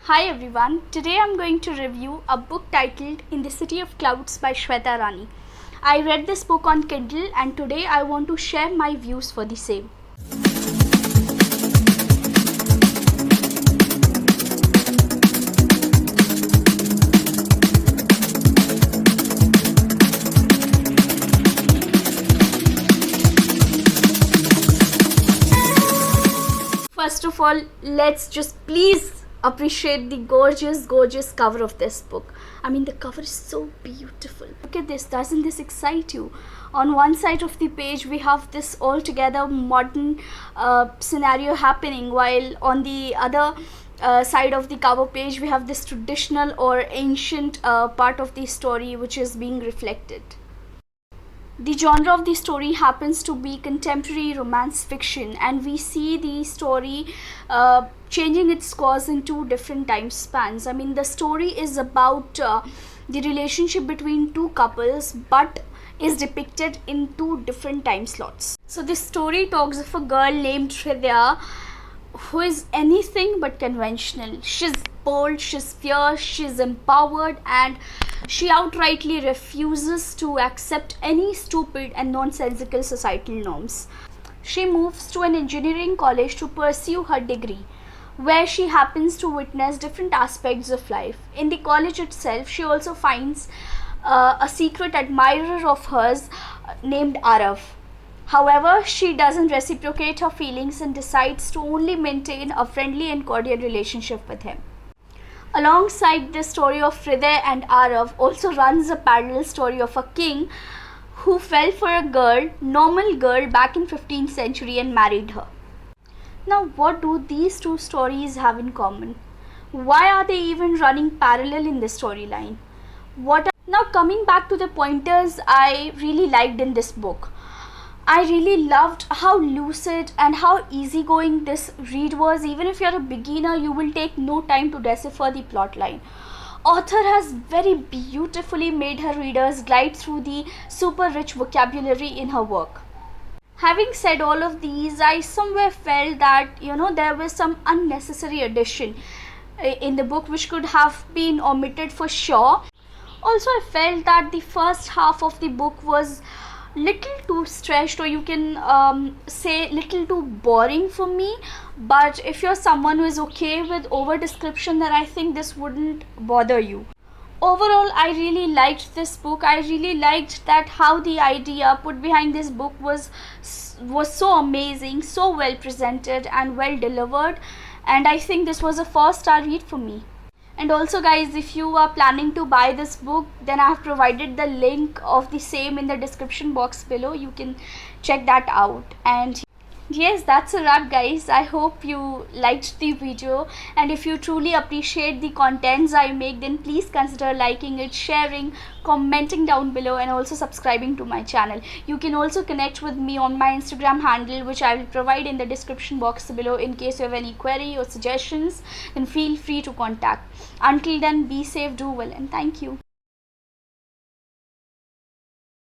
Hi everyone, today I'm going to review a book titled In the City of Clouds by Shweta Rani. I read this book on Kindle and today I want to share my views for the same. First of all, let's just please appreciate the gorgeous cover of this book. I mean, the cover is so beautiful. Look at this, doesn't this excite you? On one side of the page we have this altogether modern scenario happening, while on the other side of the cover page we have this traditional or ancient part of the story which is being reflected. The genre of the story happens to be contemporary romance fiction, and we see the story changing its course in two different time spans. I mean, the story is about the relationship between two couples, but is depicted in two different time slots. So this story talks of a girl named Hridaya who is anything but conventional. She's bold, she's fierce, she's empowered, and she outrightly refuses to accept any stupid and nonsensical societal norms. She moves to an engineering college to pursue her degree, where she happens to witness different aspects of life. In the college itself, she also finds a secret admirer of hers named Arav. However, she doesn't reciprocate her feelings and decides to only maintain a friendly and cordial relationship with him. Alongside the story of Hriday and Arav also runs a parallel story of a king who fell for a girl, normal girl, back in 15th century and married her. Now, what do these two stories have in common? Why are they even running parallel in the storyline? Now, coming back to the pointers I really liked in this book. I really loved how lucid and how easygoing this read was. Even if you're a beginner, you will take no time to decipher the plotline. Author has very beautifully made her readers glide through the super rich vocabulary in her work. Having said all of these, I somewhere felt that there was some unnecessary addition in the book which could have been omitted for sure. Also, I felt that the first half of the book was little too stretched, or you can say little too boring for me. But if you're someone who is okay with over description, then I think this wouldn't bother you. Overall, I really liked this book. I really liked that how the idea put behind this book was so amazing, so well presented and well delivered, and I think this was a 4-star read for me. And also guys, if you are planning to buy this book, then I have provided the link of the same in the description box below. You can check that out. And yes, that's a wrap guys. I hope you liked the video, and if you truly appreciate the contents I make, then please consider liking it, sharing, commenting down below, and also subscribing to my channel. You can also connect with me on my Instagram handle, which I will provide in the description box below. In case you have any query or suggestions, then feel free to contact. Until then, be safe, do well, and thank you.